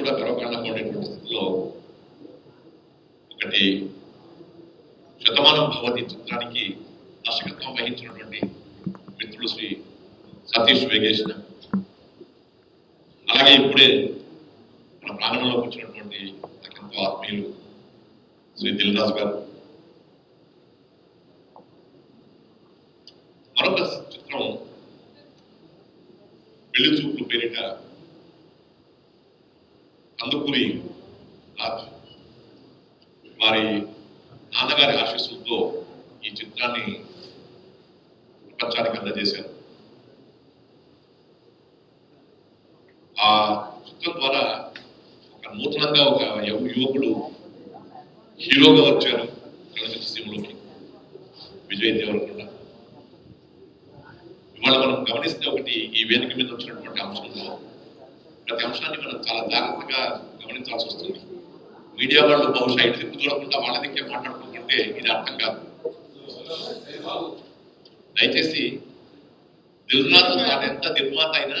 కూడా గర్వకారణంగా ఉండేటువంటి స్థితిలో ఒకటి శతమానం భవతి చిత్రానికి దర్శకత్వం వహించినటువంటి మిత్రుడు శ్రీ సతీష్ వేగేసిన, అలాగే ఇప్పుడే మన ప్రాంగణంలోకి వచ్చినటువంటి నాకెంతో ఆత్మీయులు శ్రీ దిల్ రాజు గారు. మరొక చిత్రం పెళ్లి చూపులు పేరిట కందుకూరి రాజు వారి నాన్నగారి ఆశీస్సులతో ఈ చిత్రాన్ని ప్రపంచానికి అందజేశారు. ఆ చిత్రం ద్వారా ఒక నూతనంగా ఒక యువకుడు హీరోగా వచ్చారు చలనచిత్ర సీమలోకి, విజయ్ దేవరకొండ. ఇవాళ మనం గమనిస్తే ఒకటి ఈ వేదిక మీద వచ్చినటువంటి అంశంలో ప్రతి అంశాన్ని మనం చాలా జాగ్రత్తగా గమనించాల్సి వస్తుంది. మీడియా వాళ్ళు బహుశా ఇటు దిక్కు చూడకుండా వాళ్ళ దిక్కే మాట్లాడుకుంటుంటే ఇది అర్థం కాదు. దయచేసి దిల్ రాజు ఆయన ఎంత నిర్మాత అయినా,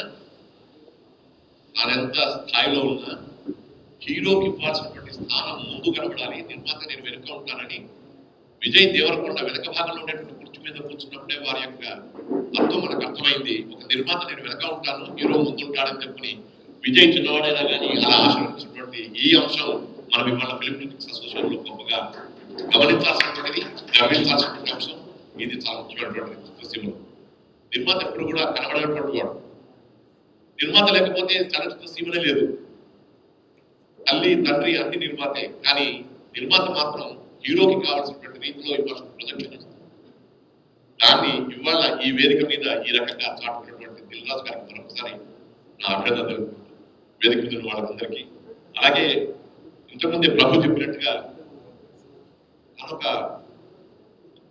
ఆయన ఎంత స్థాయిలో ఉన్నా హీరోకి ఇవ్వాల్సినటువంటి స్థానం ముందు కనబడాలి. నిర్మాత నేను వెనుక ఉంటానని విజయ్ దేవరకొండ వెనక భాగంలో ఉండేటువంటి కుర్చీ మీద కూర్చున్నప్పుడే వారి యొక్క అర్థం మనకు అర్థమైంది. ఒక నిర్మాత నేను వెనక ఉంటాను, హీరో ముందు ఉంటాడని చెప్పని విజయ్ చిన్నవాడైనా కానీ అలా ఆశీర్వదించినటువంటి ఈ అంశం మనం ఇవాళ ఫిల్మ్ క్రిటిక్స్ అసోసియేషన్ లో గొప్పగా గమనించాల్సినటువంటిది, గమనించాల్సినటువంటి అంశం. ఇది చాలా ముఖ్యమైనటువంటి చిత్రసీమలో నిర్మాత ఎప్పుడు కూడా కనబడేటువంటి వాడు. నిర్మాత లేకపోతే చలనచిత్ర సీమనే లేదు. తల్లి తండ్రి అన్ని నిర్మాతే, కానీ నిర్మాత మాత్రం హీరోకి కావాల్సినటువంటి రీతిలో ఇవ్వాల్సిన ప్రొజెక్షన్ ఇస్తుంది. దాన్ని ఇవాళ ఈ వేదిక మీద ఈ రకంగా చాటుకున్నటువంటి దిల్ రాజు గారికి మరొకసారి నా అభినందనలు వేదిక మీద వాళ్ళందరికీ. అలాగే ఇంతకుముందే ప్రభు చెప్పినట్టుగా మనొక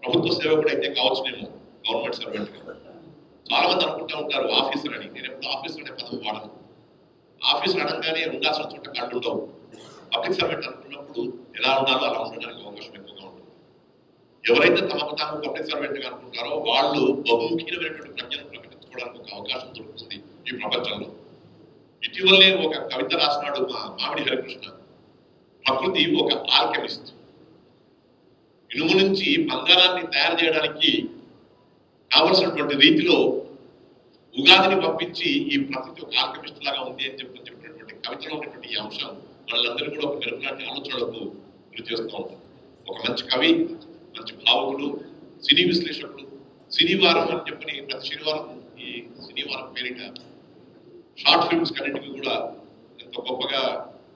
ప్రభుత్వ సేవకుడు అయితే కావచ్చునేమో, గవర్నమెంట్ సర్వెంట్ గా. చాలా మంది అనుకుంటా ఉంటారు ఆఫీసర్ అని. నేను ఎప్పుడు ఆఫీసర్ అనే పదం వాడను. ఆఫీసర్ అనగానే ఉండాల్సిన చోట కళ్ళు ఉండవు. పబ్లిక్ సర్వెంట్ అనుకున్నప్పుడు ఎలా ఉండాలో అలా ఉండడానికి అవకాశం ఎక్కువగా ఉంటుంది. ఎవరైతే తమకు తాము పబ్లిక్ సర్వెంట్ గా అనుకుంటారో వాళ్ళు బహుముఖీనమైనటువంటి ప్రజ్ఞను ప్రకటించుకోవడానికి ఒక అవకాశం దొరుకుతుంది ఈ ప్రపంచంలో. ఇటీవలనే ఒక కవిత రాసినాడు మా మామిడి హరికృష్ణ. ప్రకృతి ఒక ఆల్కెమిస్ట్. ఇనుము నుంచి బంగారాన్ని తయారు చేయడానికి కావలసినటువంటి రీతిలో ఉగాదిని పంపించి ఈ ప్రకృతి ఒక ఆల్కెమిస్ట్ లాగా ఉంది అని చెప్పినటువంటి కవితలో ఉన్నటువంటి ఈ అంశం వాళ్ళందరూ కూడా ఒక మెరుపులాంటి ఆలోచనలకు గురి చేస్తూ ఉంటారు. ఒక మంచి కవి, మంచి భావకుడు, సినీ విశ్లేషకుడు, సినీవారం అని చెప్పని ప్రతి శనివారం ఈ సినీవారం పేరిట షార్ట్ ఫిల్మ్స్ కన్నింటికి కూడా ఎంతో గొప్పగా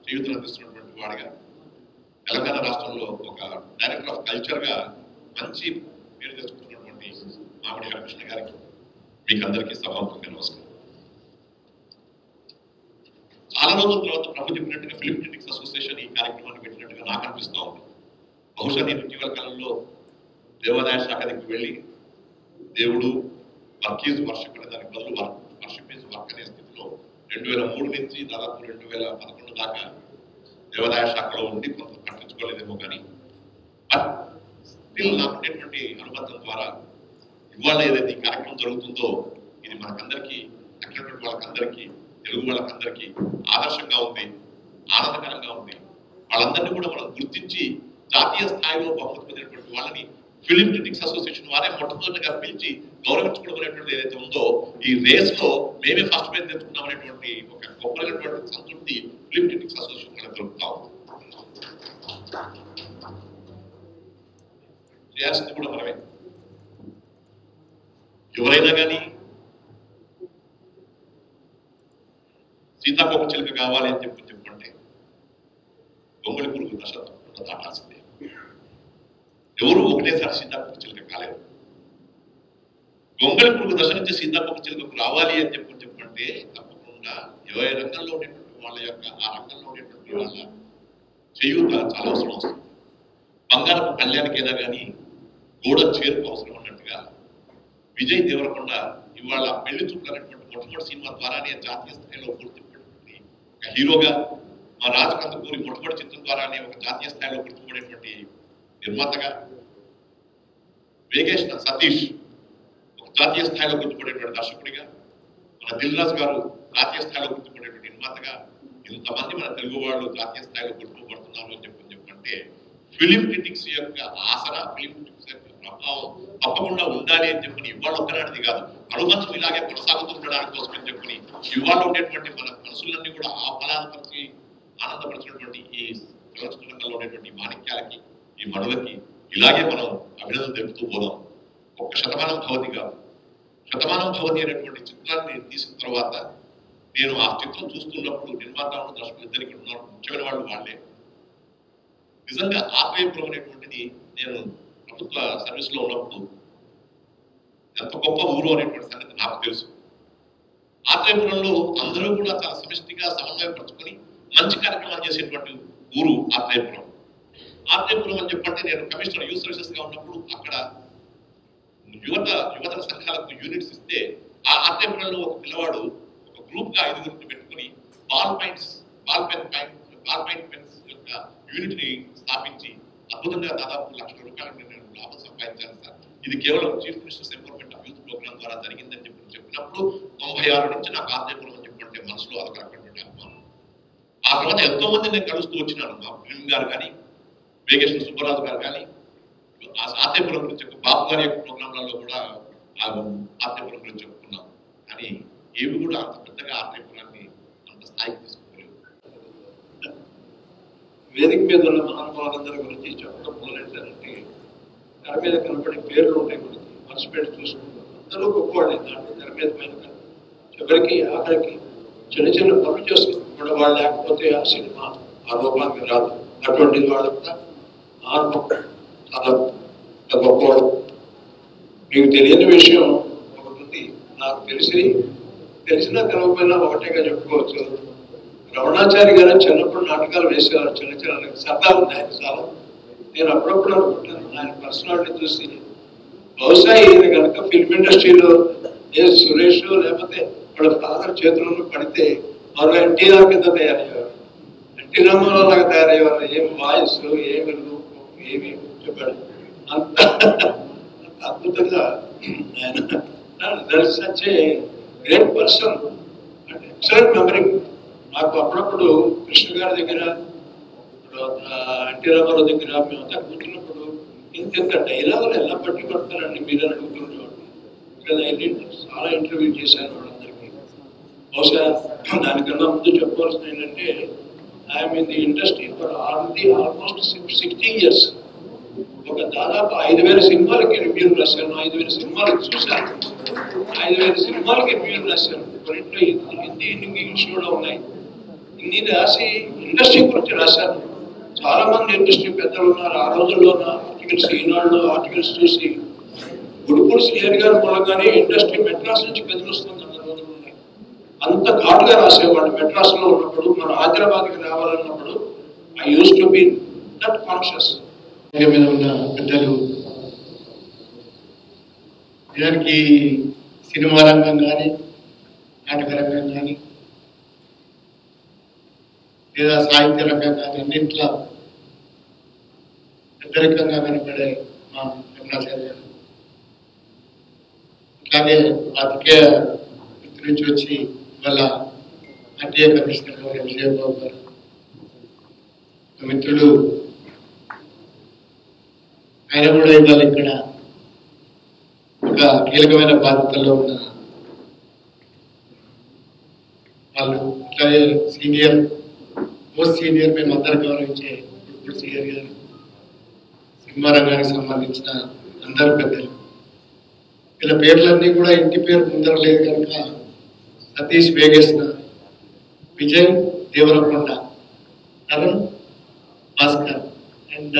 జీవితం అందిస్తున్నటువంటి వాడిగా, తెలంగాణ రాష్ట్రంలో ఒక డైరెక్టర్ ఆఫ్ కల్చర్ గా మంచి పేరు తెచ్చుకుంటున్నటువంటి మామిడి హరికృష్ణ గారికి మీకు అందరికీ సభాముఖంగా నమస్కారం. చాలా రోజుల తర్వాత ప్రభు చెప్పినట్టుగా ఫిల్మ్ క్రిటిక్స్ అసోసియేషన్ ఈ కార్యక్రమాన్ని పెట్టినట్టుగా నాకు అనిపిస్తూ ఉంది. బహుశా నేను ఇటీవల కాలంలో దేవాదాయ శాఖ దగ్గరికి వెళ్ళి దేవుడు వర్క్ ఈజ్ వర్షిప్ అనే దానికి బదులు వర్షిప్ ఈజ్ వర్క్ అనే స్థితిలో 2003 నుంచి దాదాపు 2011 దాకా దేవాదాయ శాఖలో ఉండి కొంత పట్టించుకోలేదేమో కానీ స్టిల్ నాకు ఉండేటువంటి అనుబంధం ద్వారా ఇవాళ ఏదైతే ఈ కార్యక్రమం జరుగుతుందో ఇది మనకందరికీ, తగినటువంటి వాళ్ళకందరికీ, తెలుగు వాళ్ళకందరికీ ఆదర్శంగా ఉంది, ఆనందకరంగా ఉంది. వాళ్ళందరినీ కూడా మనం గుర్తించి జాతీయ స్థాయిలో బహుమతి పొందినటువంటి వాళ్ళని ఫిలిం క్రిటిక్స్ అసోసియేషన్ వారే మొట్టమొదటిగా పిలిచి గౌరవించుకోవడం అనేటువంటి ఏదైతే ఉందో ఈ రేస్ లో మేమే ఫస్ట్ ప్రైజ్ తెచ్చుకున్నాం అనేటువంటి ఒక గొప్పైనటువంటి సంతృప్తి ఫిలిం క్రిటిక్స్ అసోసియేషన్ వాళ్ళకి దొరుకుతా ఉంది. చేయాల్సింది కూడా మనమే. ఎవరైనా కానీ సీతాకోక చిలుక కావాలి అని చెప్పంటే గొంగళి పురుగు దశ తప్పకుండా దాటాల్సిందే. ఎవరు ఒకటేసారి సీతాకోక చిలుక కాలేరు. గొంగళి పురుగు దశ నుంచి సీతాకోక చిలుకకు రావాలి అని చెప్పంటే తప్పకుండా ఏ రంగంలో ఉండేటువంటి వాళ్ళ యొక్క ఆ రంగంలో ఉండేటువంటి వాళ్ళ చేయూత చాలా అవసరం వస్తుంది. బంగారపు కళ్యాణికైనా కానీ గోడ చేరుకు అవసరం అన్నట్టుగా విజయ్ దేవరకొండ ఇవాళ పెళ్లి చూపులు అనేటువంటి మొట్టమొదటి సినిమా ద్వారానే జాతీయ స్థాయిలో గుర్తింపబడినటువంటి ఒక హీరోగా, మా రాజు కందుకూరి మొట్టమొదటి చిత్రం ద్వారానే ఒక జాతీయ స్థాయిలో గుర్తింపబడేటువంటి నిర్మాతగా, వేగేసిన సతీష్ ఒక జాతీయ స్థాయిలో గుర్తింపబడేటువంటి దర్శకుడిగా, మన దిల్ రాజు గారు జాతీయ స్థాయిలో గుర్తింపబడేటువంటి నిర్మాతగా, ఇంతమంది మన తెలుగు వాళ్ళు జాతీయ స్థాయిలో గుర్తింపబడుతున్నారు అని చెప్పంటే ఫిలిం క్రిటిక్స్ యొక్క ఆసరా, ఫిలిం క్రిటిక్స్ యొక్క ప్రభావం తప్పకుండా ఉండాలి అని చెప్పని ఇవాళ ఒక్కనాటిది కాదు, అనుబంధం ఇలాగే కొనసాగుతూ ఉండడానికి కోసం అని చెప్పని ఇవాళ ఉండేటువంటి మన మనసులన్నీ కూడా ఆహ్లాదపరిచి ఆనందపరిచినటువంటి ఈ చలనచిత్ర రంగంలో ఉండేటువంటి మాణిక్యాలకి, ఈ మనులకి ఇలాగే మనం అభినందన తెలుపుతూ పోదాం. ఒక్క శతమానం భవతి కాదు, శతమానం భవతి అనేటువంటి చిత్రాన్ని తీసిన తర్వాత నేను ఆ చిత్రం చూస్తున్నప్పుడు నిర్మాత దర్శకులు ఇద్దరు ఇక్కడ ఉన్నారు, ముఖ్యమైన వాళ్ళు వాళ్ళే. నిజంగా ఆత్రేయపురం అనేటువంటిది నేను ప్రభుత్వ సర్వీస్ లో ఉన్నప్పుడు ఎంత గొప్ప ఊరు అనేటువంటి సంగతి నాకు తెలుసు. ఆత్రేయపురంలో అందరూ కూడా చాలా సమిష్టిగా సమన్వయపరుచుకొని మంచి కార్యక్రమాలు చేసేటువంటి ఊరు ఆత్రేయపురం. ఆత్రేయపురం అని చెప్పంటే నేను కమిషనర్ యూత్ సర్వీసెస్ గా ఉన్నప్పుడు అక్కడ యువత సంఘాలకు యూనిట్స్ ఇస్తే ఆ ఆత్రేయపురంలో ఒక పిల్లవాడు ఒక గ్రూప్ గా 5గురిని పెట్టుకుని బాల్ పాయింట్ పెన్స్ యొక్క యూనిట్ ని స్థాపించి అద్భుతంగా దాదాపు ₹1,00,000 నేను లాభం సంపాదించాను సార్. ఇది కేవలం chief ministers empowerment of youth programme ద్వారా జరిగిందని చెప్పినప్పుడు 96 నుంచి నాకు ఆత్రేయపురం అని చెప్పంటే మనసులో అదొక రకమైనటువంటి అభిమానం. ఆ తర్వాత ఎంతో మంది నేను కలుస్తూ వచ్చినాను. మా ఫిల్మ్ గారు కానీ, వేగేశ్వర సుబ్బరాజు గారు కానీ, ఆత్రేయపురం గురించి బాబు గారి యొక్క ప్రోగ్రాంలలో కూడా ఆత్రేయపురం గురించి చెప్పుకున్నాం. కానీ ఏవి కూడా అంత పెద్దగా ఆత్రేయపురాన్ని అంత స్థాయికి తీసుకోలేదు. వేదిక మీద ఉన్న మహానుభావులందరి గురించి చెప్పడం మొదలెట్టారంటే తెర మీద కనపడే పేర్లు ఉంటాయి, గురించి పార్టిసిపేట్ చూసుకుంటాం. అందరూ గొప్పవాళ్ళే దాంట్లో తెర మీద పైన చివరికి ఆఖరికి చిన్న చిన్న పనులు చేసుకుంటున్న వాళ్ళు లేకపోతే ఆ సినిమా ఆ రూపానికి రాదు. అటువంటి వాళ్ళు కూడా చాలా గొప్పవాడు. మీకు తెలియని విషయం ఒకటి ఉంది, నాకు తెలిసినా తెలవకపోయినా ఒకటేగా చెప్పుకోవచ్చు. రమణాచారి గారు చిన్నప్పుడు నాటకాలు వేసేవారు, చిన్న సరదా ఉంది ఆయన చాలా. నేను అప్పుడప్పుడు అనుకుంటాను ఆయన పర్సనాలిటీ చూసి బహుశా ఈయన కనుక ఫిల్మ్ ఇండస్ట్రీలో ఏ సురేష్ లేకపోతే వాళ్ళ ఫాదర్ చేతులను పడితే మరో ఎన్టీఆర్ కింద తయారయ్యేవారు, ఎన్టీ రామారావు లాగా తయారయ్యేవారు. ఏం వాయిస్, ఏమి రూపం, ఏమి చెప్పాడు, అంత అద్భుతంగా ఆయన such a great person and excellent memory. నాకు అప్పుడప్పుడు కృష్ణ గారి దగ్గర, ఎన్టీ రామారావు దగ్గర మేమంతా కూర్చున్నప్పుడు ఇంత డైలాగులు ఎలా పట్టి పడతారండి మీరు అని అడుగుతుండేవాడు. చాలా ఇంటర్వ్యూ చేశాను వాళ్ళందరికీ. బహుశా దానికన్నా ముందు చెప్పవలసింది ఏంటంటే I'm in the industry for almost 60 years. ఒక దాదాపు 5,000 సినిమాలకి రివ్యూలు రాశాను, 5,000 సినిమాలకు చూశాను, 5,000 సినిమాలకి రివ్యూలు రాశాను. కొన్నింట్లో హిందీ ఇంగ్లీష్ కూడా ఉన్నాయి. ఇన్ని రాసి ఇండస్ట్రీ గురించి రాశాను. చాలా మంది ఇండస్ట్రీ పెద్దలు ఉన్నారు. ఆ రోజుల్లో ఉన్న ఆర్టికల్స్, ఈనాడులో ఆర్టికల్స్ చూసి గుడిపూడి శ్రీహరి గారు మూలంగానే ఇండస్ట్రీ మెడ్రాస్ నుంచి బెదిరిస్తుందన్న రోజులు ఉన్నాయి. అంత ఘాటుగా రాసేవాళ్ళు. మెడ్రాస్ లో ఉన్నప్పుడు మన హైదరాబాద్కి రావాలన్నప్పుడు I use to be that conscious. మీద ఉన్న పెద్దలు, నిజానికి సినిమా రంగం కానీ, నాటక రంగం కానీ, లేదా సాహిత్య రంగం కానీ అన్నింట్లో పెద్దరికంగా కనపడే మా రమణాచార్య గారు, అట్లాగే రాజకీయ వృత్తి నుంచి వచ్చి వాళ్ళ ఆర్టీఏ కమిషనర్ గారు విజయబాబు గారు, మిత్రుడు ఆయన కూడా ఇవాళ ఇక్కడ ఒక కీలకమైన బాధ్యతల్లో ఉన్న వాళ్ళు. అట్లాగే మోస్ట్ సీనియర్ మేము అందరు గౌరవించే గుడిపూడి శ్రీహరి గారు, సినిమా రంగానికి సంబంధించిన అందరు పెద్దలు. వీళ్ళ పేర్లన్నీ కూడా ఇంటి పేరు ముందర లేదు కనుక సతీష్ వేగేశ్వర, విజయ్ దేవరకొండ, తరుణ్ భాస్కర్ అండ్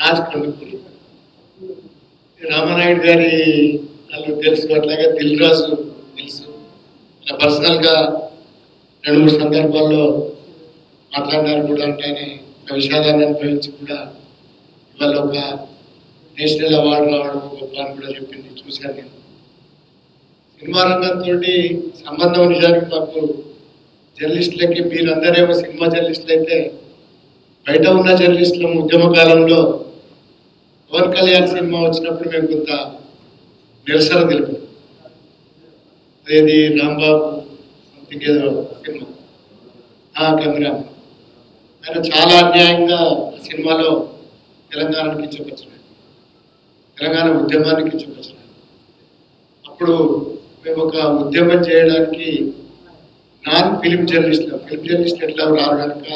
రాజ్ కందుకూరి, రామానాయుడు గారి వాళ్ళు తెలుసు, అట్లాగే దిల్ రాజు తెలుసు. ఇలా పర్సనల్ గా 2-3 సందర్భాల్లో మాట్లాడినారు కూడా. అంటే ఆయన ఒక విషాదాన్ని అనుభవించి కూడా ఇవాళ ఒక నేషనల్ అవార్డు రావడం గొప్ప అని కూడా చెప్పింది, చూశాను నేను. సినిమా రంగంతో సంబంధం నిజానికి మాకు జర్నలిస్టులకి, మీరందరేమో సినిమా జర్నలిస్టులు అయితే బయట ఉన్న జర్నలిస్టుల ఉద్యమ కాలంలో పవన్ కళ్యాణ్ సినిమా వచ్చినప్పుడు మేము కొంత నిరసన తెలిపాం. అదేది రాంబాబు సంథింగ్ ఏదో సినిమా, కెమెరా ఆయన చాలా అన్యాయంగా సినిమాలో తెలంగాణకి కించపరిచినాడు, తెలంగాణ ఉద్యమాన్ని కించపరిచినాడు. అప్పుడు మేము ఒక ఉద్యమం చేయడానికి ఫిలిం జర్నలిస్ట్ ఎట్లా రారు కనుక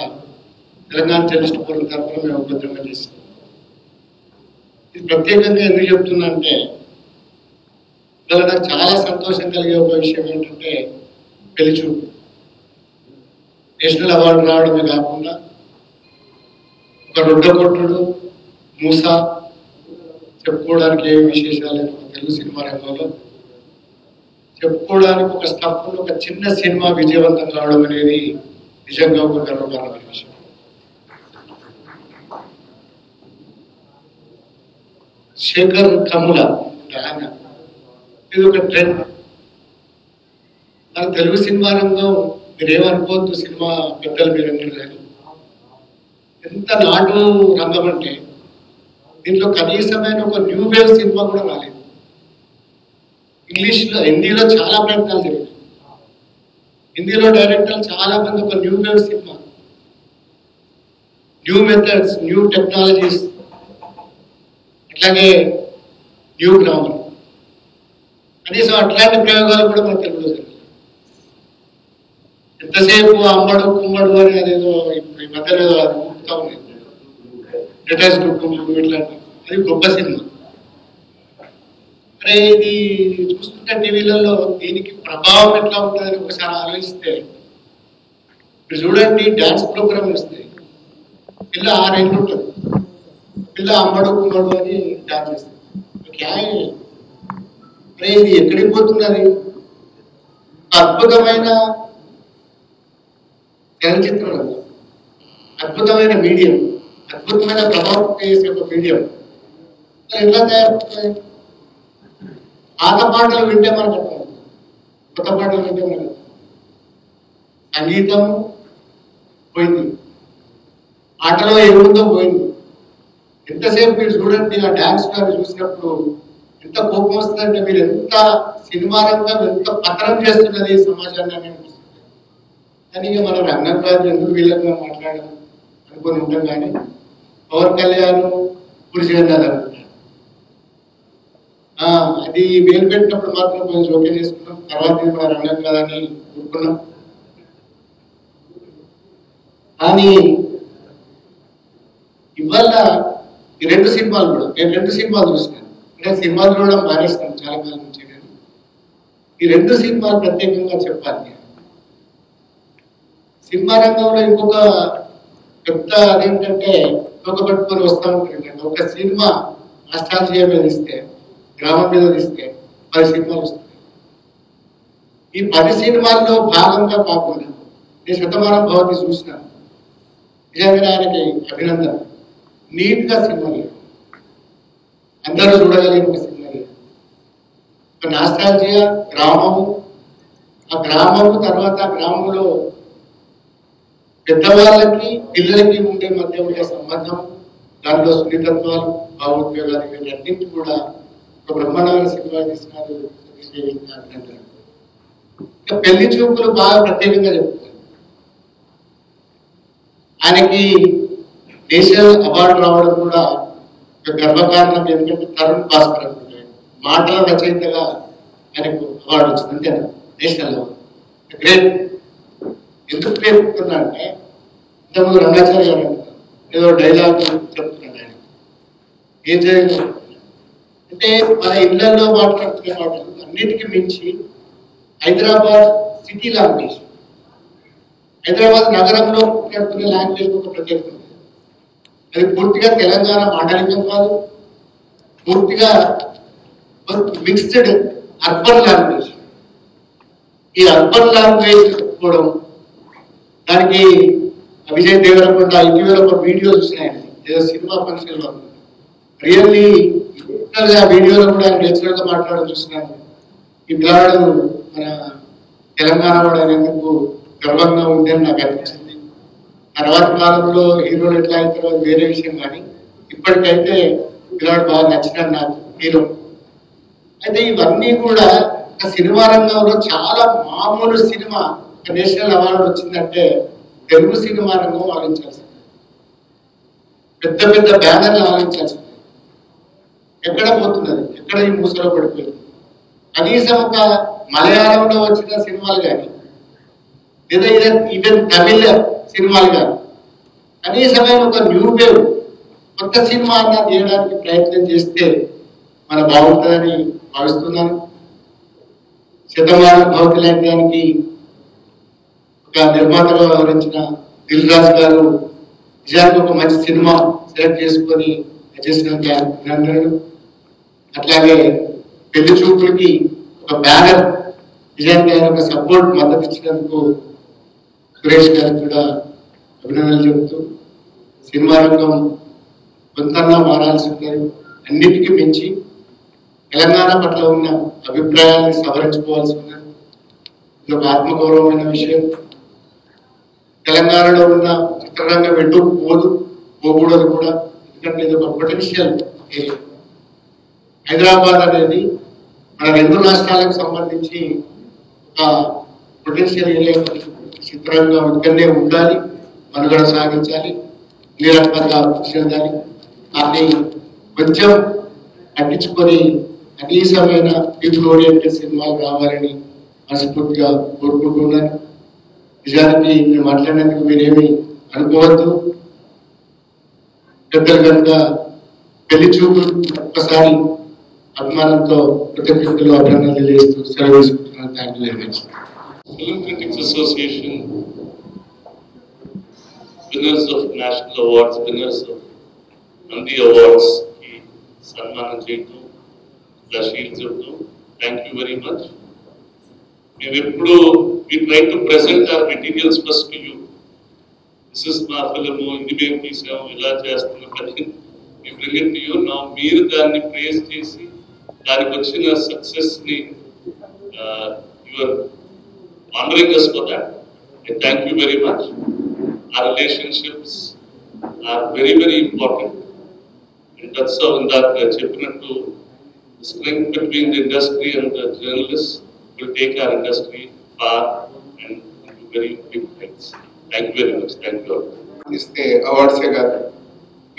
తెలంగాణ జర్నలిస్ట్ ఫోరం తరఫున మేము ఒక ఉద్యమం చేస్తాం. ఇది ప్రత్యేకంగా ఎందుకు చెప్తున్నా అంటే ఇవాళ నాకు చాలా సంతోషం కలిగే ఒక విషయం ఏంటంటే పెళ్లి చూపు నేషనల్ అవార్డు రావడమే కాకుండా ఒక రొడ్డకొట్టుడు మూస చెప్పుకోవడానికి ఏమి విశేషాలు తెలుగు సినిమా రంగంలో చెప్పుకోవడానికి ఒక స్టఫ్ ఒక చిన్న సినిమా విజయవంతం కావడం అనేది నిజంగా ఒక గర్వకారమైన విషయం. శేఖర్ కమ్ముల ఆయన ఇది ఒక ట్రెండ్. మన తెలుగు సినిమా రంగం మీరేమనుకోవద్దు, సినిమా పెద్దలు మీరు అన్నారు కానీ ఎంత నాటు రంగం అంటే దీంట్లో కనీసమైన ఒక న్యూ వేవ్ సినిమా కూడా రాలేదు. ఇంగ్లీష్లో హిందీలో చాలా ప్రయత్నాలు జరిగాయి. హిందీలో డైరెక్టర్లు చాలా మంది ఒక new wave cinema, new methods, new technologies, అట్లాగే న్యూ గ్రామర్, కనీసం అట్లాంటి ప్రయోగాలు కూడా మన తెలుగులో జరిగాయి. ఎంతసేపు అమ్మడు కుమ్మడు అని అదేదో ఇప్పుడు ఈ మధ్యలో అది ఊపుతా ఉంది, డిటాచ్ కుటుంబం ఇట్లాంటి, అది గొప్ప సినిమా. అరే ఇది చూస్తుంటే టీవీలలో దీనికి ప్రభావం ఎట్లా ఉంటుందని ఒకసారి ఆలోచిస్తే మీరు చూడండి, డాన్స్ ప్రోగ్రామ్ వస్తాయి, పిల్ల 6 ఏళ్ళు ఉంటుంది, పిల్ల అమ్మడు కుమ్మడు అని డాన్స్ చేస్తుంది. అరే ఇది ఎక్కడికి పోతున్నది? అద్భుతమైన చలనచిత్ర రంగం, అద్భుతమైన మీడియం, అద్భుతమైన ప్రభావం చేసే ఒక మీడియం ఎట్లా తయారవుతుంది? పాత పాటలు వింటే మనకు అర్థం, కొత్త పాటలు వింటే మనకు సంగీతం పోయింది, ఆటలో ఏముందో పోయింది. ఎంతసేపు మీరు చూడండి ఆ డాన్స్ గారు చూసినప్పుడు ఎంత కోపం వస్తుందంటే మీరు ఎంత సినిమా రంగం ఎంత పతనం చేస్తున్నది సమాజాన్ని అనిపిస్తుంది. కానీ ఇక మన రంగం కాదు ఎందుకు వీళ్ళగా మాట్లాడడం అనుకుని ఉంటాం. కానీ పవన్ కళ్యాణ్ పురుషులు అది వేలు పెట్టినప్పుడు మాత్రం కొంచెం ఓకే చేసుకున్నాం, తర్వాత మన రంగం కాదని ఊరుకున్నాం. కానీ ఇవాళ ఈ 2 సినిమాలు కూడా నేను 2 సినిమాలు చూసినాను. నేను సినిమాలు చూడడం మానేస్తాను చాలా కాలం నుంచి. కానీ ఈ 2 సినిమాలు ప్రత్యేకంగా చెప్పాలి. సినిమా రంగంలో ఇంకొక పెద్ద అదేంటంటే ఒక పట్టుకొని వస్తూ ఉంటుంది. ఒక సినిమా నాస్టాల్జియా మీద ఇస్తే, గ్రామం మీద ఇస్తే 10 సినిమాలు వస్తాయి. ఈ 10 సినిమాల్లో భాగంగా కాకుండా నేను శతమానం భవతి చూసినాను. నిజంగా ఆయనకి అభినందన. నీట్ గా సినిమా లేదు, అందరూ చూడగలిగిన ఒక సినిమా లేదు. ఒక నాస్టాల్జియా గ్రామము, ఆ గ్రామము తర్వాత ఆ గ్రామంలో పెద్దవాళ్ళకి పిల్లలకి ఉండే మధ్య ఉండే సంబంధం, దాంట్లో సున్నితత్వాలు, భావోద్వేగాలు, వీటన్నింటి కూడా ఒక బ్రహ్మాండమైన సినిమా తీసినారు. ఇంకా పెళ్లి చూపులు బాగా ప్రత్యేకంగా చెప్తారు. ఆయనకి నేషనల్ అవార్డు రావడం కూడా ఒక గర్వకారణం. ఎందుకంటే తరుణ్ భాస్కర్ అనుకుంటే మాటల రచయితగా ఆయనకు అవార్డు వచ్చింది, అంతేనా? National award. గ్రేట్. ఎందుకు చెప్తున్నా అంటే ఇంతకుముందు రంగాచార్య గారు ఏదో డైలాగ్ చెప్తున్నాడు. ఆయన ఏం చేయాలి అంటే మన ఇళ్లలో మాట్లాడుతున్న మాటలు అన్నిటికీ మించి హైదరాబాద్ సిటీ లాంగ్వేజ్, హైదరాబాద్ నగరంలో మాట్లాడుతున్న లాంగ్వేజ్ ఒక ప్రత్యేకత. అది పూర్తిగా తెలంగాణ మాండలికం కాదు, పూర్తిగా మిక్స్డ్ అర్బన్ లాంగ్వేజ్. ఈ అర్బన్ లాంగ్వేజ్ చెప్పుకోవడం, దానికి విజయ్ దేవరకొండ ఇటీవల ఒక వీడియో చూసినాయని ఏదో సినిమా ఫంక్షన్ లో, రియల్లీ ఆ వీడియోలో కూడా ఆయన నేచురల్ గా మాట్లాడడం చూసినాను. ఈ పిల్లాడు మన తెలంగాణ వాడు అనేందుకు గర్వంగా ఉందని నాకు అనిపించింది. తర్వాత కాలంలో హీరోలు ఎట్లా అవుతారో అది వేరే విషయం, కానీ ఇప్పటికైతే పిల్లాడు బాగా నచ్చినాడు నాకు హీరో. అయితే ఇవన్నీ కూడా ఒక సినిమా రంగంలో చాలా మామూలు సినిమా నేషనల్ అవార్డు వచ్చిందంటే తెలుగు సినిమా రంగం ఆలోచించాల్సింది, పెద్ద పెద్ద బ్యానర్లు ఆలోచించాల్సింది. ఎక్కడ పోతున్నది, ఎక్కడ ఈ మూసలో పడిపోయింది? కనీసం ఒక మలయాళంలో వచ్చిన సినిమాలు కానీ లేదా ఈవెన్ తమిళ సినిమాలు కానీ కనీసమైన ఒక న్యూ వేవ్ కొత్త సినిమా అన్న తీయడానికి ప్రయత్నం చేస్తే మన బాగుంటుందని భావిస్తున్నాను. శతమాన భవతి లాంటి దానికి ఒక నిర్మాతగా వ్యవహరించిన దిల్ రాజు గారు నిజానికి ఒక మంచి సినిమా సెలెక్ట్ చేసుకొని చేసినంత అభినందనలు. అట్లాగే పెళ్లి చూపులకి ఒక బ్యానర్ నిజానికి ఆయన ఒక సపోర్ట్ మద్దతు ఇచ్చినందుకు సురేష్ గారికి కూడా అభినందనలు చెబుతూ, సినిమా రంగం కొంతన్నా మారాల్సి ఉన్నది. అన్నిటికీ మించి తెలంగాణ పట్ల ఉన్న అభిప్రాయాన్ని సవరించుకోవాల్సి ఉన్నది. ఇది ఒక ఆత్మగౌరవమైన విషయం. తెలంగాణలో ఉన్న చిత్రరంగం ఎటు పోకూడదు కూడా, ఎందుకంటే ఇది ఒక పొటెన్షియల్ ఏరియా. హైదరాబాద్ అనేది మన రెండు రాష్ట్రాలకు సంబంధించి ఒక పొటెన్షియల్ ఏరియా. చిత్రరంగం ఇక్కడనే ఉండాలి, మనుగడ సాగించాలి, నిరంతరంగా చెందాలి. దాన్ని కొంచెం పట్టించుకొని కనీసమైన పీపుల్ ఓరియంటెడ్ సినిమాలు రావాలని మనస్ఫూర్తిగా కోరుకుంటున్నాను. నిజానికి నేను మాట్లాడినందుకు మీరేమి అనుకోవద్దు. పెద్దలు కనుక పెళ్లి చూపులు ఒక్కసారి అభిమానంతో కృతజ్ఞతలు అభినందనలు తెలియజేస్తూ సెలవు తీసుకుంటున్నాను. Thank you very much. Film Critics Association winners of national awards, winners of Nandi Awards की सम्मान చేయటం, షీల్డ్ చేయటం. Thank you very much. మేము ఎప్పుడు we try to present our materials first to you. This is మా film, ఇది మేము తీసాము, ఇలా చేస్తున్నాం, we bring it to you. Now మీరు దాన్ని ప్రేజ్ చేసి దానికి వచ్చిన సక్సెస్ ని you are honoring us for that. I thank you very much. Our relationships are very, very important. And that's how in that చెప్పినట్టు the strength between the industry and the journalists will take our industry far and into very big heights. Thank you very much. Thank you all. ఇస్తే అవార్డ్సే కాదు,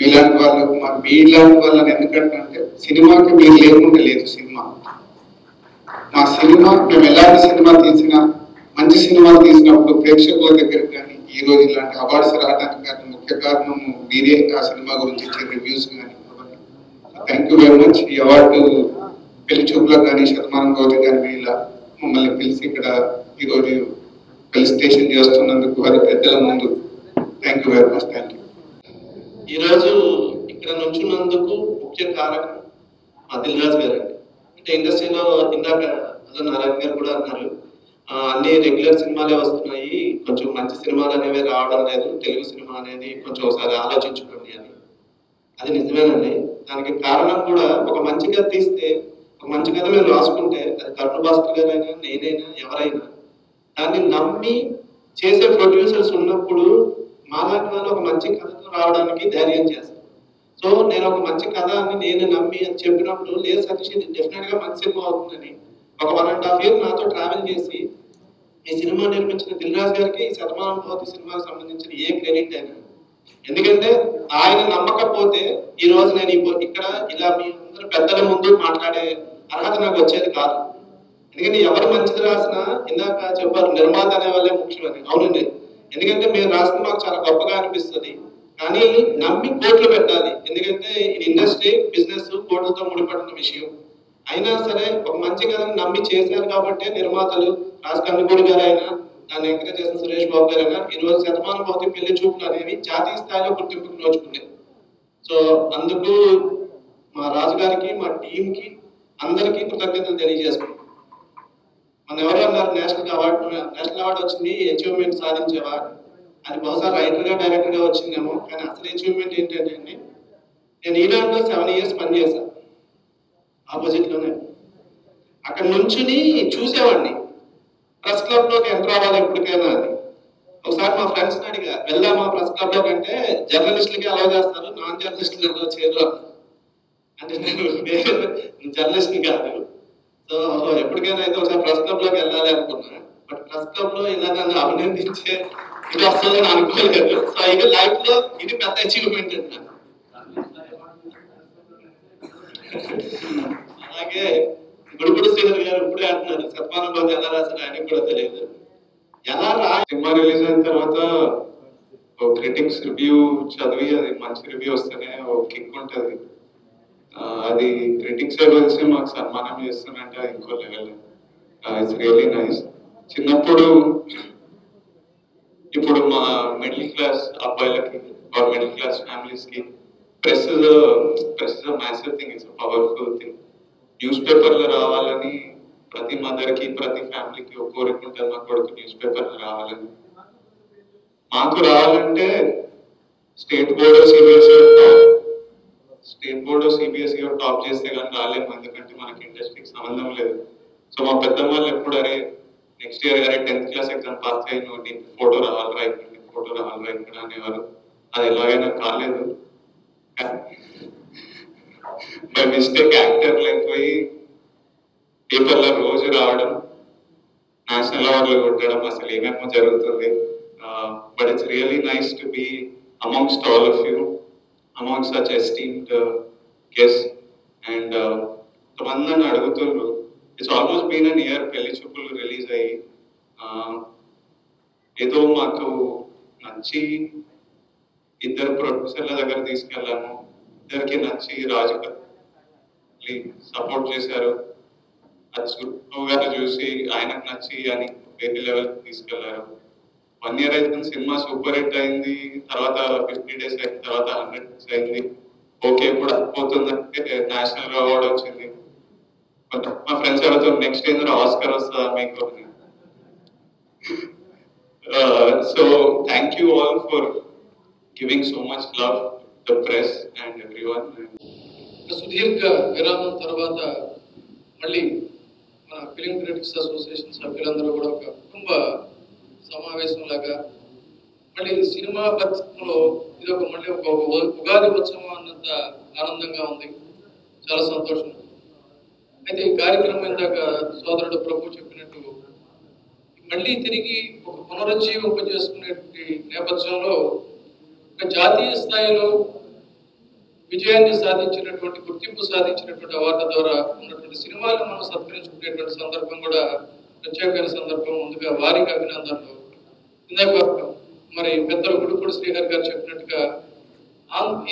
మీలాంటి వాళ్ళని ఎందుకంటే సినిమాకి మీరు లేకుండా లేదు సినిమా. మా సినిమా మేము ఎలాంటి సినిమా తీసినా, మంచి సినిమాలు తీసినప్పుడు ప్రేక్షకుల దగ్గరికి కానీ ఈ రోజు ఇలాంటి అవార్డ్స్ రావడానికి కానీ ముఖ్య కారణం మీరే. ఆ సినిమా గురించి ఇచ్చే రివ్యూస్ కానీ. Thank you very much. ఈ అవార్డు పెళ్లి చూపులకు కానీ శతమానం భవతి కానీ ఇలా మమ్మల్ని పిలిచి ఇక్కడ ఈరోజు ఫెలిసిటేషన్ చేస్తున్నందుకు అది పెద్దల ముందు thank you very much. Thank you. ఈరోజు ఇక్కడ నుంచున్నందుకు ముఖ్య కారణం మా దిల్ రాజు గారు అండి. అంటే ఇండస్ట్రీలో ఇందాక నారాయణ గారు కూడా అన్నారు, అన్ని రెగ్యులర్ సినిమాలే వస్తున్నాయి, కొంచెం మంచి సినిమాలు అనేవి రావడం లేదు, తెలుగు సినిమా అనేది కొంచెం ఒకసారి ఆలోచించుకోండి అని. అది నిజమేనండి. దానికి కారణం కూడా ఒక మంచి కథ తీస్తే, ఒక మంచి కథ మీరు రాసుకుంటే, అది కరుణ భాస్కర్ గారైనా నేనైనా ఎవరైనా దాన్ని నమ్మి చేసే ప్రొడ్యూసర్స్ ఉన్నప్పుడు మాలాంటి వాళ్ళు ఒక మంచి కథతో రావడానికి ధైర్యం చేస్తారు. సో నేను ఒక మంచి కథ అని నేను నమ్మి అది చెప్పినప్పుడు, లేదు సతీష్ ఇది డెఫినెట్ గా మంచి సినిమా అవుతుందని ఒక 1.5 years నాతో ట్రావెల్ చేసి ఈ సినిమా నిర్మించిన దిల్ రాజు గారికి ఈ శతమానం భవతి సినిమాకి సంబంధించిన ఏ క్రెడిట్ అయినా, ఎందుకంటే ఆయన నమ్మకపోతే ఈ రోజు నేను ఇక్కడ ఇలా మీ అందరూ పెద్దల ముందు మాట్లాడే అర్హత నాకు వచ్చేది కాదు. ఎందుకంటే ఎవరు మంచిది రాసినా, ఇందాక చెప్పారు నిర్మాత అనే వాళ్ళే ముఖ్యమని. అవునండి, ఎందుకంటే మీరు రాసిన మాకు చాలా గొప్పగా అనిపిస్తుంది, కానీ నమ్మి కోట్లు పెట్టాలి. ఎందుకంటే ఇది ఇండస్ట్రీ బిజినెస్ కోట్లతో ముడిపడిన విషయం. అయినా సరే ఒక మంచి కథను నమ్మి చేశారు కాబట్టి నిర్మాతలు రాజకన్నగూడి గారు అయినా, దాన్ని ఎంకరేజ్ చేసిన సురేష్ బాబు గారు అయినా ఈ రోజు శతమానం భవతి పెళ్లి చూపులు అనేవి జాతీయ స్థాయిలో గుర్తింపుకు నోచుకున్నాయి. సో అందుకు మా రాజుగారికి, మా టీంకి అందరికీ కృతజ్ఞతలు తెలియజేసుకుంటాం. మన ఎవరు అన్నారు నేషనల్ అవార్డు వచ్చింది, అచీవ్మెంట్ సాధించేవా అది బహుశా రైటర్ గా డైరెక్టర్ గా వచ్చిందేమో, కానీ అసలు అచీవ్మెంట్ ఏంటంటే అండి, నేను ఈనాడులో 7 years పనిచేశాను ఆపోజిట్ లోనే. అక్కడ నుంచుని చూసేవాడిని ప్రెస్ క్లబ్ లోకి ఎంటర్ అవ్వాలి ఎప్పటికైనా అని. ఒకసారి మా ఫ్రెండ్స్ అడిగా, వెళ్దామా ప్రెస్ క్లబ్ లోకి అంటే, జర్నలిస్టులకి అలౌ చేస్తారు, నాన్ జర్నలిస్టులు అలౌ చేయరు అంటే. నేను జర్నలిస్ట్ కాదు, సో ఎప్పటికైనా అయితే ఒకసారి ప్రెస్ క్లబ్ లోకి వెళ్ళాలి అనుకున్నా. బట్ ప్రెస్ క్లబ్ లో ఇలా నన్ను అభినందించే ఇది వస్తుందని అనుకోలేదు. సో ఇక లైఫ్ లో ఇది పెద్ద అచీవ్మెంట్ అండి. అలాగే గుడిపూడి శ్రీధర్ గారు ఇప్పుడే అంటున్నారు సత్మానంలో ఎలా రాశారు ఆయనకు కూడా తెలియదు. ఎలా సినిమా రిలీజ్ అయిన తర్వాత క్రిటిక్స్ రివ్యూ చదివి అది మంచి రివ్యూ వస్తేనే ఒక కిక్ ఉంటుంది. అది క్రిటిక్స్ తెలిసి మాకు సన్మానం చేస్తున్నంటే ఇంకో లెవెల్. It's really nice. చిన్నప్పుడు ఇప్పుడు మా మిడిల్ క్లాస్ అబ్బాయిలకి మిడిల్ క్లాస్ ఫ్యామిలీస్ కి press is massive thing, it's powerful thing. News పేపర్లో రావాలని ప్రతి మదర్కి ప్రతి ఫ్యామిలీకి ఒక కోరిక ఉంటుంది, మా కొడుకు న్యూస్ పేపర్లో రావాలని. మాకు రావాలంటే స్టేట్ బోర్డు సిబిఎస్ఈ టాప్ చేస్తే కానీ రాలేము, ఎందుకంటే మనకి ఇండస్ట్రీకి సంబంధం లేదు. సో మా పెద్దమ్మ వాళ్ళు ఎప్పుడు అరే నెక్స్ట్ ఇయర్ అరే 10th క్లాస్ ఎగ్జామ్ పాస్ అయ్యి నువ్వు నీకు ఫోటో రావాలిరా ఇక్కడ, నీకు ఫోటో రావాలిరా ఇక్కడ అనేవారు. అది ఎలాగైనా కాలేదు. బై మిస్టేక్ యాక్టర్లు అయిపోయి పేపర్లో రోజు రావడం, నేషనల్ అవార్డులు కొట్టడం, అసలు ఏమేమో జరుగుతుంది. But it's really nice to be amongst all of you, among such esteemed guests. And కొంతమంది అడుగుతున్నారు, it's almost been an year Pelli Choopulu release అయ్యి. ఏదో మాకు నచ్చి ఇద్దరు ప్రొడ్యూసర్ల దగ్గర తీసుకెళ్ళాము, ఇద్దరికి నచ్చి రాజు సపోర్ట్ చేశారు. అది గారు చూసి ఆయనకు నచ్చి అని వేరే లెవెల్ తీసుకెళ్లారు. 1 year అయితే సినిమా సూపర్ హిట్ అయింది. తర్వాత 50 days అయిన తర్వాత 100 days అయింది. ఓకే ఇప్పుడు పోతుందంటే నేషనల్ అవార్డు వచ్చింది. మా ఫ్రెండ్స్ అడుగుతారు నెక్స్ట్ ఏందో ఆస్కర్ వస్తుందా మీకు. So thank you all for giving so much love the press and everyone. సుదీర్ఘ విరామం తర్వాత మళ్ళీ మన ఫిలిం క్రిటిక్స్ అసోసియేషన్ సభ్యులందరూ కూడా ఒక కుటుంబ సమావేశం లాగా మళ్ళీ సినిమా పరిస్థితుల్లో ఇది ఒక మళ్ళీ ఒక ఉగాది ఉత్సవం అన్నంత ఆనందంగా ఉంది, చాలా సంతోషం. అయితే ఈ కార్యక్రమం ఇందాక సోదరుడు ప్రభు చెప్పినట్టు మళ్ళీ తిరిగి ఒక పునరుజ్జీవింపజేసుకునేటువంటి నేపథ్యంలో ఒక జాతీయ స్థాయిలో విజయాన్ని సాధించినటువంటి, గుర్తింపు సాధించినటువంటి అవార్డు ద్వారా ఉన్నటువంటి సినిమాలను మనం సత్కరించుకునేటువంటి సందర్భం కూడా ప్రత్యేకమైన సందర్భం. ముందుగా వారికి అభినందనలు. ఇందాక మరి పెద్దలు గుడిపూడి శ్రీహరి గారు చెప్పినట్టుగా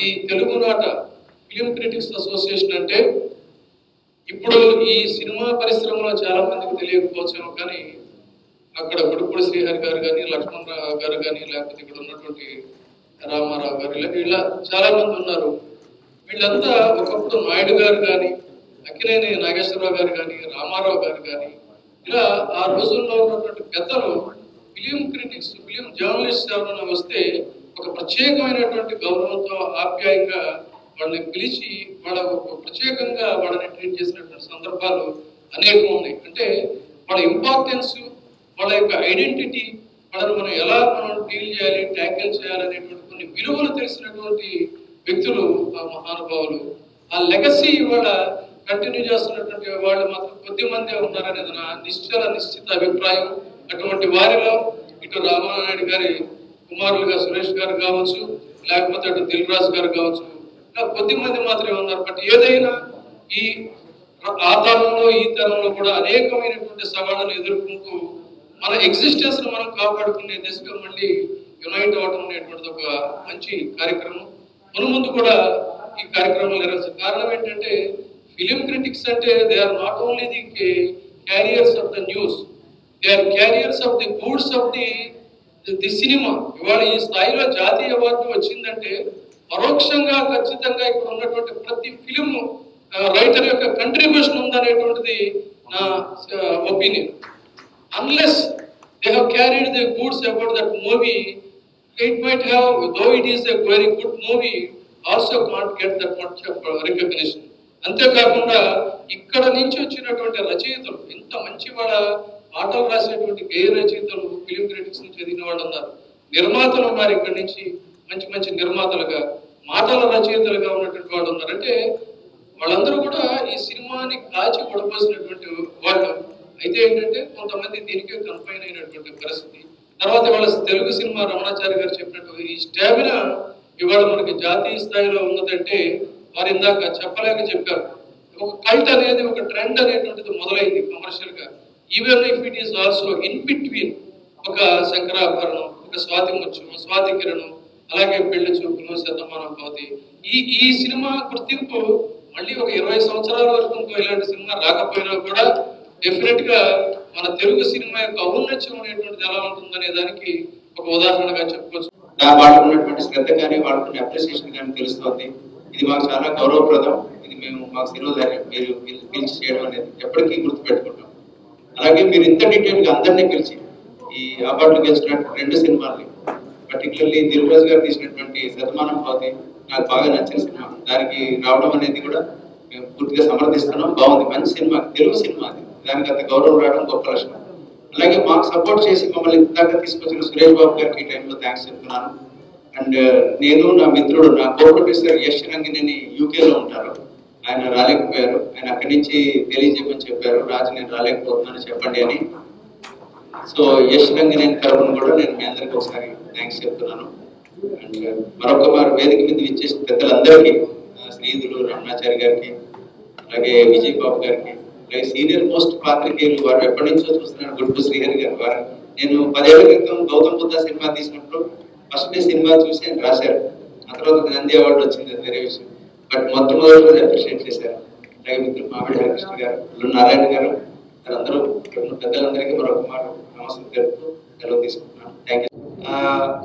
ఈ తెలుగునాట ఫిలిం క్రిటిక్స్ అసోసియేషన్ అంటే ఇప్పుడు ఈ సినిమా పరిశ్రమలో చాలా మందికి తెలియకపోవచ్చాము, కానీ అక్కడ గుడిపూడి శ్రీహరి గారు కానీ, లక్ష్మణరావు గారు కానీ, లేకపోతే ఇక్కడ ఉన్నటువంటి రామారావు గారు, ఇలా చాలా మంది ఉన్నారు. వీళ్ళంతా ఒకప్పుడు నాయుడు గారు కానీ, అక్కినేని నాగేశ్వరరావు గారు కానీ, రామారావు గారు కానీ, ఇలా ఆ రోజుల్లో ఉన్నటువంటి పెద్దలు ఫిలిం క్రిటిక్స్, ఫిలిం జర్నలిస్ట్ ఎవరైనా వస్తే ఒక ప్రత్యేకమైనటువంటి గౌరవంతో ఆప్యాయంగా వాళ్ళని పిలిచి వాళ్ళ ప్రత్యేకంగా వాళ్ళని ట్రీట్ చేసినటువంటి సందర్భాలు అనేకం ఉన్నాయి. అంటే వాళ్ళ ఇంపార్టెన్స్, వాళ్ళ యొక్క ఐడెంటిటీ, వాళ్ళని మనం ఎలా డీల్ చేయాలి, ట్యాకిల్ చేయాలనేటువంటి కొన్ని విలువలు తెలిసినటువంటి వ్యక్తులు ఆ మహానుభావులు. ఆ లెగసీ ఇవాళ కంటిన్యూ చేస్తున్నటువంటి వాళ్ళు మాత్రం కొద్ది మందే ఉన్నారనేది నా నిశ్చిత అభిప్రాయం. అటువంటి వారిలో ఇటు రామానాయుడు గారి కుమారులుగా సురేష్ గారు కావచ్చు, లేకపోతే అటు దిల్ రాజు గారు కావచ్చు, ఇలా కొద్ది మంది మాత్రమే ఉన్నారు. బట్ ఏదైనా ఈ ఆ తరంలో ఈ తరంలో కూడా అనేకమైనటువంటి సవాళ్ళను ఎదుర్కొంటూ మన ఎగ్జిస్టెన్స్ ను మనం కాపాడుకునే దిశగా మళ్ళీ యునైట్ అవడం అనేటువంటిది ఒక మంచి కార్యక్రమం. ముందు కూడా ఈ కార్యక్రమం నిర్వహించారు. కారణం ఏంటంటే ఫిలిం క్రిటిక్స్ అంటే they are not only the carriers of the news, they are carriers of the goods of the cinema. ఇవాళ ఈ స్థాయిలో జాతీయ అవార్డు వచ్చిందంటే పరోక్షంగా ఖచ్చితంగా ఇక్కడ ఉన్నటువంటి ప్రతి ఫిలిం రైటర్ యొక్క కంట్రిబ్యూషన్ ఉందనేటువంటిది నా opinion. Unless they have carried the goods about that movie, it might have, though it is a very good movie, also can't get that much of recognition. అంతేకాకుండా ఇక్కడ నుంచి వచ్చినటువంటి రచయితలు, ఇంత మంచి వాళ్ళ పాటలు రాసేటువంటి గేయ రచయితలు ఫిలిం క్రిటిక్స్ నుంచి ఎదిగిన వాళ్ళు ఉన్నారు. నిర్మాతలు ఉన్నారు, ఇక్కడ నుంచి మంచి మంచి నిర్మాతలుగా, మాటల రచయితలుగా ఉన్నటువంటి వాళ్ళు ఉన్నారు. అంటే వాళ్ళందరూ కూడా ఈ సినిమాని కాచి కొడపోసినటువంటి వాళ్ళు. అయితే ఏంటంటే కొంతమంది దీనికే కన్ఫైన్ అయినటువంటి పరిస్థితి. తర్వాత ఇవాళ తెలుగు సినిమా రమణాచారి గారు చెప్పినట్టు ఈ స్టామినా ఇవాళ మనకి జాతీయ స్థాయిలో ఉన్నదంటే వారు ఇందాక చెప్పలేక చెప్పారు. ఒక కల్ట్ అనేది, ఒక ట్రెండ్ అనేటువంటిది మొదలైంది కమర్షియల్ గా. Even if it is also in between ఒక శంకరాభరణం, ఒక స్వాతి ముత్యం, స్వాతి కిరణం, అలాగే పెళ్లి చూపులు, శతమానం భవతి, ఈ సినిమా గుర్తింపు మళ్ళీ ఒక 20 సంవత్సరాల వరకు ఇంకో ఇలాంటి సినిమా రాకపోయినా కూడా డెఫినెట్ గా మన తెలుగు సినిమా యొక్క ఔన్నత్యం అనేటువంటిది ఎలా ఉంటుందనే దానికి ఒక ఉదాహరణగా చెప్పుకోవచ్చు. వాళ్ళకు ఉన్నటువంటి శ్రద్ధ కానీ వాళ్ళకున్న అప్రిసియేషన్ కానీ తెలుస్తుంది. ఇది మాకు చాలా గౌరవప్రదం. ఇది మేము మాకు శిరోధార్యం మీరు పిలిచి చేయడం అనేది ఎప్పటికీ గుర్తుపెట్టుకుంటాం. అలాగే మీరు ఇంత డీటెయిల్ గా అందరినీ పిలిచి ఈ అవార్డులు గెలిచినట్టు 2 సినిమాల్ని, పర్టికులర్లీ దిల్రాజు గారు తీసినటువంటి శతమానం భవతి నాకు బాగా నచ్చిన సినిమా. దానికి రావడం అనేది కూడా మేము పూర్తిగా సమర్థిస్తున్నాం. బాగుంది, మంచి సినిమా, తెలుగు సినిమా. అది దానికి అంత గౌరవం రావడం గొప్ప లక్షణం. అలాగే మాకు సపోర్ట్ చేసి మమ్మల్ని ఇంతదాకా తీసుకొచ్చిన సురేష్ బాబు గారికి ఈ టైంలో థ్యాంక్స్ చెప్తున్నాను. అండ్ నేను, నా మిత్రుడు, నా కో ప్రొడ్యూసర్ యశ్ రంగినేని యూకేలో ఉంటారు. ఆయన రాలేకపోయారు. ఆయన అక్కడి నుంచి తెలియజేయమని చెప్పారు, రాజు నేను రాలేకపోతున్నాను చెప్పండి అని. సో యశ్ రంగినేని తరపున కూడా నేను మీ అందరికీ ఒకసారి థ్యాంక్స్ చెప్తున్నాను. అండ్ మరొక వేదిక మీద ఇచ్చేసిన పెద్దలందరికీ, శ్రీధులు రమణాచారి గారికి, అలాగే విజయ్ బాబు గారికి, అలాగే సీనియర్ మోస్ట్ పాత్రికేయులు, వారు ఎప్పటి నుంచో చూస్తున్నాను, గుడ్డు శ్రీహరి గారు. వారు నేను 10 ఏళ్ల క్రితం గౌతమ్ బుద్ధ సినిమా తీసినప్పుడు ఫస్ట్ డే సినిమా చూసి ఆయన రాశారు. ఆ తర్వాత నంది అవార్డు వచ్చింది, అది వేరే విషయం. బట్ మొట్టమొదటి రోజు అప్రిషియేట్ చేశారు. అలాగే మిత్రులు మామిడి హరికృష్ణ గారు, నారాయణ గారు, అందరూ పెద్దలందరికీ మరొక మాట నమస్తే తెలుపుతూ సెలవు తీసుకుంటున్నాను. Thank you.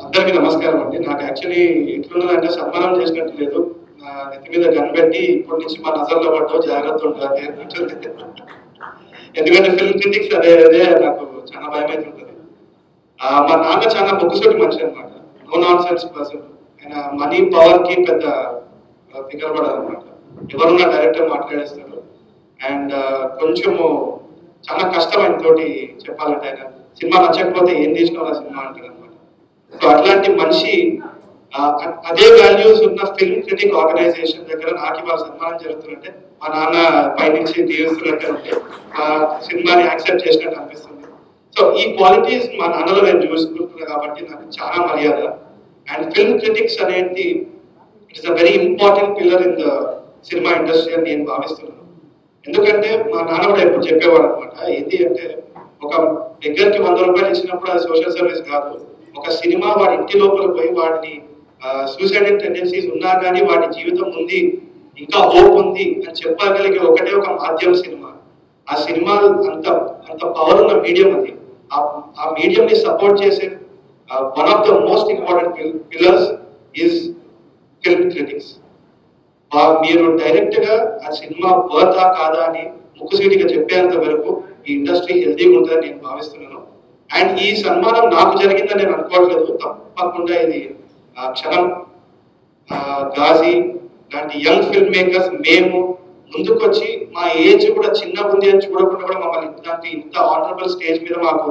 అందరికీ నమస్కారం అండి. నాకు యాక్చువల్లీ ఎట్లున్నదంటే సన్మానం చేసినట్టు లేదు. నా నెత్తి మీద కనిపెట్టి ఇప్పటి నుంచి మా నజర్లో పడ్డావు, జాగ్రత్త ఉంటుంది. ఎందుకంటే ఫిల్మ్ క్రిటిక్స్ అదే నాకు చాలా భయం అవుతుంటుంది. మా నాన్న చాలా ముక్కుసూటి మనిషి అనమాట. No nonsense person. ఆయన మనీ పవర్ కి పెద్ద ఫిగర్ పడదు అనమాట. ఎవరున్నా డైరెక్టర్ మాట్లాడేస్తారు. అండ్ కొంచెము చాలా కష్టం ఆయన తోటి చెప్పాలంటే. ఆయన సినిమా నచ్చకపోతే ఏం తీసినావు ఆ సినిమా అంటారు అనమాట. సో అట్లాంటి మనిషి, అదే వాల్యూస్ ఉన్న ఫిల్మ్ క్రిటిక్ ఆర్గనైజేషన్ దగ్గర నాకు ఇవాళ సన్మానం జరుగుతుందంటే మా నాన్న పైనుంచి దీవిస్తున్నట్టే ఉంటే ఆ సినిమాని యాక్సెప్ట్ చేసినట్టు అనిపిస్తుంది. సో ఈ క్వాలిటీస్ మా నాన్నలో నేను చూసుకుంటున్నాను కాబట్టి నాకు చాలా మర్యాద. అండ్ ఫిల్మ్ క్రిటిక్స్ అనేది it is a very important pillar in the cinema industry అని నేను భావిస్తున్నాను. ఎందుకంటే మా నాన్న కూడా ఎప్పుడు చెప్పేవాడు అనమాట, ఏంటి అంటే ఒక దగ్గరికి 100 రూపాయలు ఇచ్చినప్పుడు అది సోషల్ సర్వీస్ కాదు. ఒక సినిమా వాడి ఇంటి లోపల పోయి వాడిని సూసైడల్ టెండెన్సీస్ ఉన్నా కానీ వాడి జీవితం ఉంది, ఇంకా హోప్ ఉంది అని చెప్పగలిగే ఒకటే ఒక మాధ్యమ సినిమా. ఆ సినిమా అంత పవర్ ఉన్న మీడియం అది. ఆ మీడియం ని సపోర్ట్ చేసే one of the most important pillars is film critics. మీరు డైరెక్ట్ గా ఆ సినిమా వర్తా కాదా అని ముక్కుసీటిగా చెప్పేంత వరకు ఈ ఇండస్ట్రీ హెల్తీగా ఉంటుందని నేను భావిస్తున్నాను. అండ్ ఈ సన్మానం నాకు జరిగిందని నేను అనుకోవట్లేదు. తప్పకుండా ఇది క్షణం గాజీ లాంటి యంగ్ ఫిల్మ్ మేకర్స్ మేము ముందుకొచ్చి మా ఏజ్ కూడా చిన్న ఉంది అని చూడకుండా కూడా మమ్మల్ని ఇంత ఆనరబుల్ స్టేజ్ మీద మాకు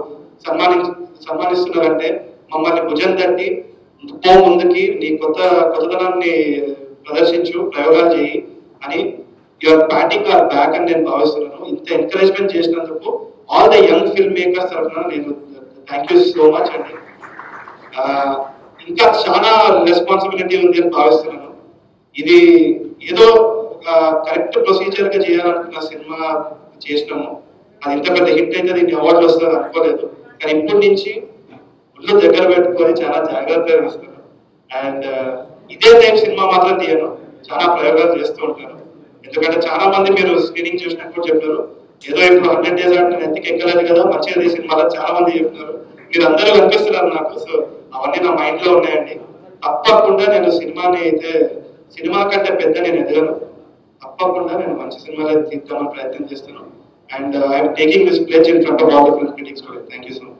సన్మానిస్తున్నారంటే మమ్మల్ని భుజం తట్టి ముందుకి నీ కొత్తదనాన్ని ప్రదర్శించు, ప్రయోగాలు చేయి అని యువర్ ప్యాటింగ్ ఆర్ బ్యాక్ అని నేను భావిస్తున్నాను. ఇంత ఎంకరేజ్మెంట్ చేసినందుకు all the young film makers తరఫున నేను థ్యాంక్ యూ సో మచ్ అండి. ఇంకా చాలా రెస్పాన్సిబిలిటీ ఉంది అని భావిస్తున్నాను. ఇది ఏదో కరెక్ట్ ప్రొసీజర్ గా చేయాలనుకున్న సినిమా చేసినాము. అది ఇంత పెద్ద హిట్ అయితే దీన్ని అవార్డులు వస్తుంది అనుకోలేదు. కానీ ఇప్పటి నుంచి ఒళ్ళు దగ్గర పెట్టుకొని చాలా జాగ్రత్తగా ఇస్తున్నాను. అండ్ ఇదే టైం సినిమా మాత్రం తీయను, చాలా ప్రయోగాలు చేస్తూ ఉంటాను. ఎందుకంటే చాలా మంది మీరు స్క్రీనింగ్ చూసినప్పుడు చెప్పారు, ఏదో ఇప్పుడు 100 days అంటే నెత్తికి ఎక్కలేదు కదా, మంచిగా ఈ సినిమాలో చాలా మంది చెప్తున్నారు. మీరు అందరూ కనిపిస్తున్నారు నాకు. సో అవన్నీ నా మైండ్ లో ఉన్నాయండి. తప్పకుండా నేను సినిమా కంటే పెద్ద నేను ఎదగను. తప్పకుండా నేను మంచి సినిమాలు తీద్దామని ప్రయత్నం చేస్తాను. And I'm taking this place in front of all the film critics today. Thank you so much.